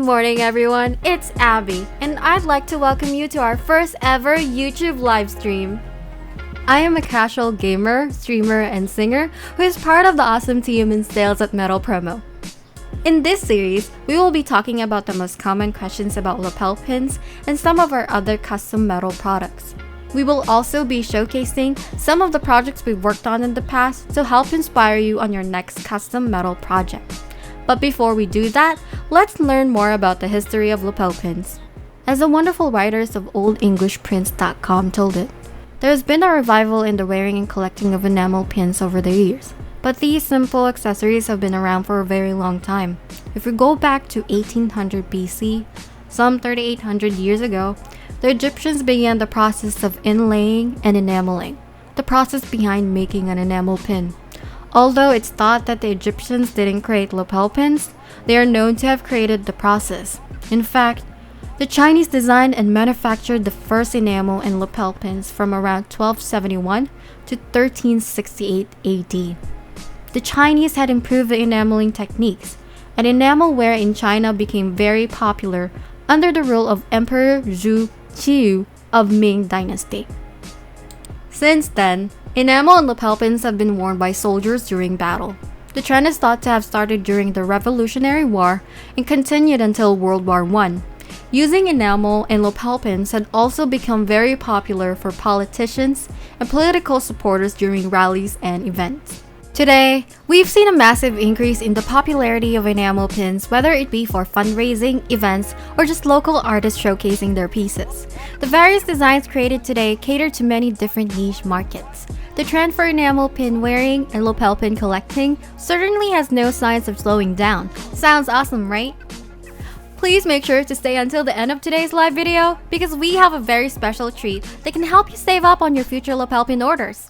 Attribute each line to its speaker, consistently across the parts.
Speaker 1: morning, everyone. It's Abby, and I'd like to welcome you to our first ever YouTube live stream. I am a casual gamer, streamer, and singer who is part of the awesome team in sales at Metal Promo. In this series, we will be talking about the most common questions about lapel pins and some of our other custom metal products. We will also be showcasing some of the projects we've worked on in the past to help inspire you on your next custom metal project. But before we do that, let's learn more about the history of lapel pins. As the wonderful writers of OldEnglishPrints.com told it, there has been a revival in the wearing and collecting of enamel pins over the years. But these simple accessories have been around for a very long time. If we go back to 1800 BC, some 3,800 years ago, the Egyptians began the process of inlaying and enameling, the process behind making an enamel pin. Although it's thought that the Egyptians didn't create lapel pins, they are known to have created the process. In fact, the Chinese designed and manufactured the first enamel and lapel pins from around 1271 to 1368 AD. The Chinese had improved the enameling techniques, and enamel wear in China became very popular under the rule of Emperor Zhu Qiyu of Ming Dynasty. Since then, enamel and lapel pins have been worn by soldiers during battle. The trend is thought to have started during the Revolutionary War and continued until World War I. Using enamel and lapel pins had also become very popular for politicians and political supporters during rallies and events. Today, we've seen a massive increase in the popularity of enamel pins, whether it be for fundraising, events, or just local artists showcasing their pieces. The various designs created today cater to many different niche markets. The trend for enamel pin wearing and lapel pin collecting certainly has no signs of slowing down. Sounds awesome, right? Please make sure to stay until the end of today's live video because we have a very special treat that can help you save up on your future lapel pin orders.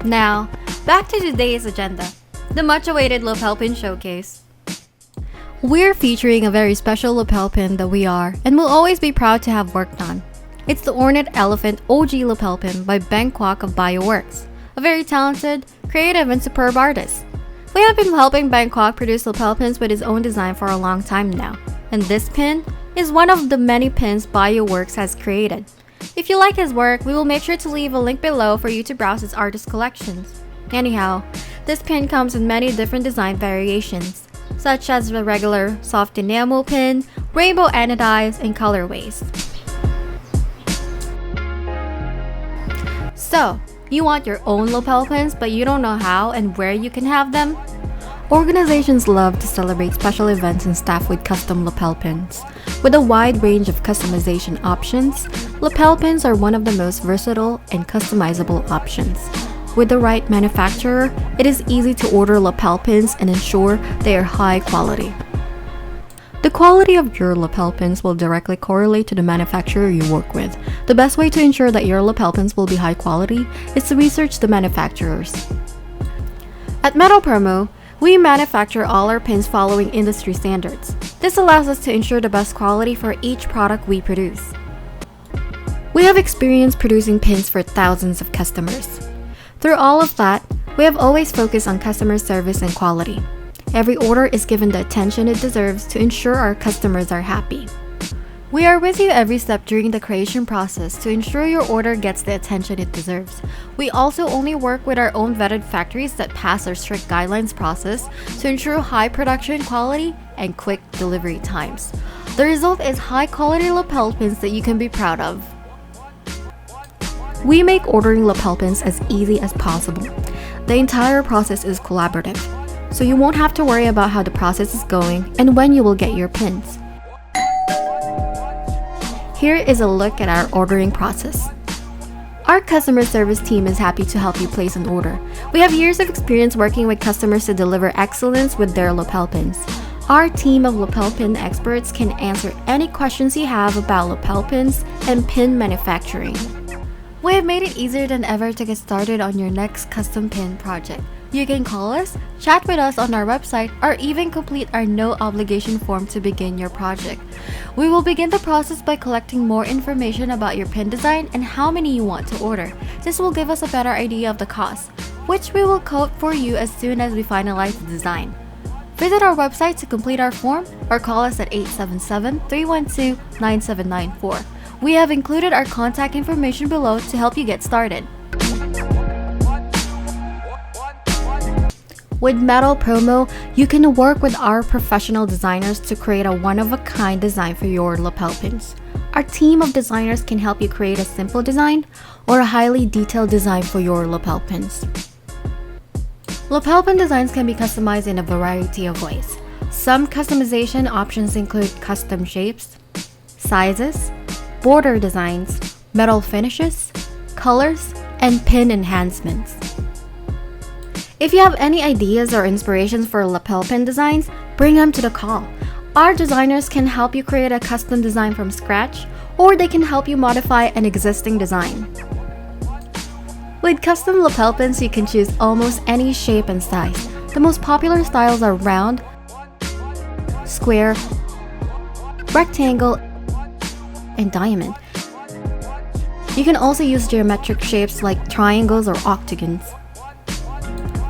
Speaker 1: Now, back to today's agenda, the much-awaited lapel pin showcase. We're featuring a very special lapel pin that we are and will always be proud to have worked on. It's the Ornate Elephant OG lapel pin by Ben Kwok of BioWorks, a very talented, creative, and superb artist. We have been helping Ben Kwok produce lapel pins with his own design for a long time now, and this pin is one of the many pins BioWorks has created. If you like his work, we will make sure to leave a link below for you to browse his artist collections. Anyhow, this pin comes in many different design variations, such as the regular soft enamel pin, rainbow anodized, and colorways. So, you want your own lapel pins but you don't know how and where you can have them? Organizations love to celebrate special events and staff with custom lapel pins. With a wide range of customization options, lapel pins are one of the most versatile and customizable options. With the right manufacturer, it is easy to order lapel pins and ensure they are high quality. The quality of your lapel pins will directly correlate to the manufacturer you work with. The best way to ensure that your lapel pins will be high quality is to research the manufacturers. At Metal Promo, we manufacture all our pins following industry standards. This allows us to ensure the best quality for each product we produce. We have experience producing pins for thousands of customers. Through all of that, we have always focused on customer service and quality. Every order is given the attention it deserves to ensure our customers are happy. We are with you every step during the creation process to ensure your order gets the attention it deserves. We also only work with our own vetted factories that pass our strict guidelines process to ensure high production quality and quick delivery times. The result is high quality lapel pins that you can be proud of. We make ordering lapel pins as easy as possible. The entire process is collaborative, so you won't have to worry about how the process is going and when you will get your pins. Here is a look at our ordering process. Our customer service team is happy to help you place an order. We have years of experience working with customers to deliver excellence with their lapel pins. Our team of lapel pin experts can answer any questions you have about lapel pins and pin manufacturing. We have made it easier than ever to get started on your next custom pin project. You can call us, chat with us on our website, or even complete our no obligation form to begin your project. We will begin the process by collecting more information about your pin design and how many you want to order. This will give us a better idea of the cost, which we will quote for you as soon as we finalize the design. Visit our website to complete our form or call us at 877-312-9794. We have included our contact information below to help you get started. With Metal Promo, you can work with our professional designers to create a one-of-a-kind design for your lapel pins. Our team of designers can help you create a simple design or a highly detailed design for your lapel pins. Lapel pin designs can be customized in a variety of ways. Some customization options include custom shapes, sizes, border designs, metal finishes, colors, and pin enhancements. If you have any ideas or inspirations for lapel pin designs, bring them to the call. Our designers can help you create a custom design from scratch, or they can help you modify an existing design. With custom lapel pins, you can choose almost any shape and size. The most popular styles are round, square, rectangle, and diamond. You can also use geometric shapes like triangles or octagons.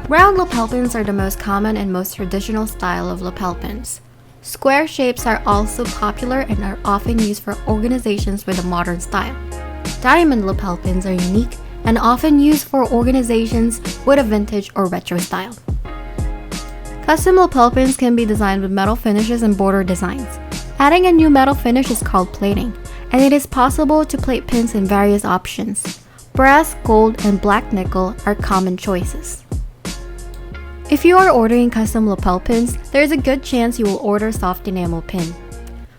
Speaker 1: Round lapel pins are the most common and most traditional style of lapel pins. Square shapes are also popular and are often used for organizations with a modern style. Diamond lapel pins are unique and often used for organizations with a vintage or retro style. Custom lapel pins can be designed with metal finishes and border designs. Adding a new metal finish is called plating, and it is possible to plate pins in various options. Brass, gold, and black nickel are common choices. If you are ordering custom lapel pins, there is a good chance you will order soft enamel pin.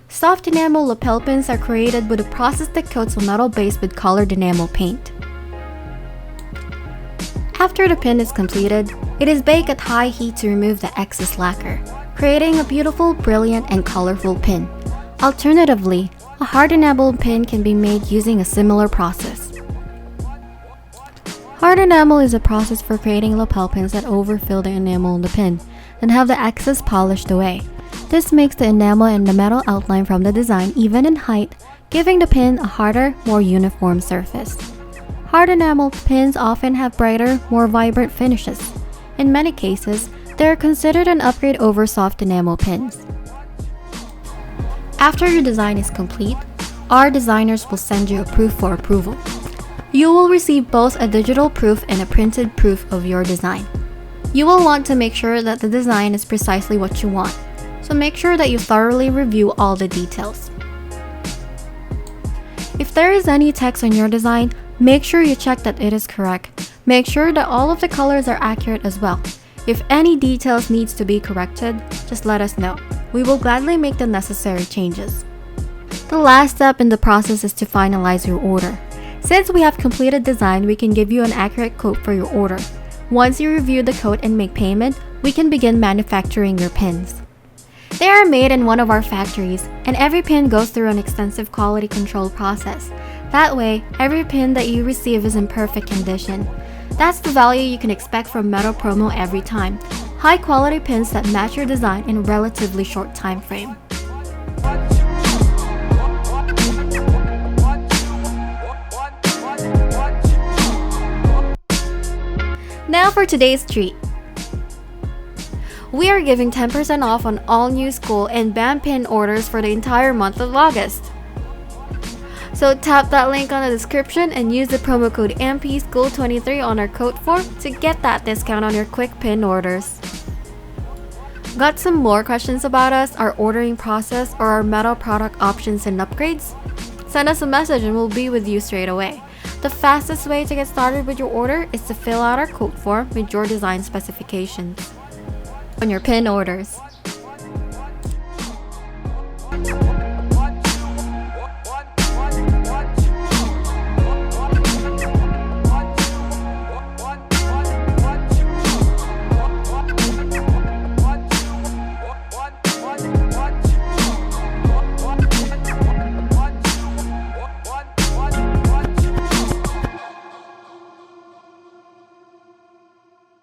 Speaker 1: Soft enamel lapel pins are created with a process that coats a metal base with colored enamel paint. After the pin is completed, it is baked at high heat to remove the excess lacquer, creating a beautiful, brilliant, and colorful pin. Alternatively, a hard enamel pin can be made using a similar process. Hard enamel is a process for creating lapel pins that overfill the enamel in the pin, then have the excess polished away. This makes the enamel and the metal outline from the design even in height, giving the pin a harder, more uniform surface. Hard enamel pins often have brighter, more vibrant finishes. In many cases, they are considered an upgrade over soft enamel pins. After your design is complete, our designers will send you a proof for approval. You will receive both a digital proof and a printed proof of your design. You will want to make sure that the design is precisely what you want, so make sure that you thoroughly review all the details. If there is any text on your design, make sure you check that it is correct. Make sure that all of the colors are accurate as well. If any details needs to be corrected, just let us know. We will gladly make the necessary changes. The last step in the process is to finalize your order. Since we have completed design, we can give you an accurate quote for your order. Once you review the quote and make payment, we can begin manufacturing your pins. They are made in one of our factories, and every pin goes through an extensive quality control process. That way, every pin that you receive is in perfect condition. That's the value you can expect from Metal Promo every time. High quality pins that match your design in a relatively short time frame. Now for today's treat. We are giving 10% off on all new school and band pin orders for the entire month of August. So tap that link on the description and use the promo code MPSchool23 on our code form to get that discount on your quick pin orders. Got some more questions about us, our ordering process, or our metal product options and upgrades? Send us a message and we'll be with you straight away. The fastest way to get started with your order is to fill out our quote form with your design specifications on your pin orders.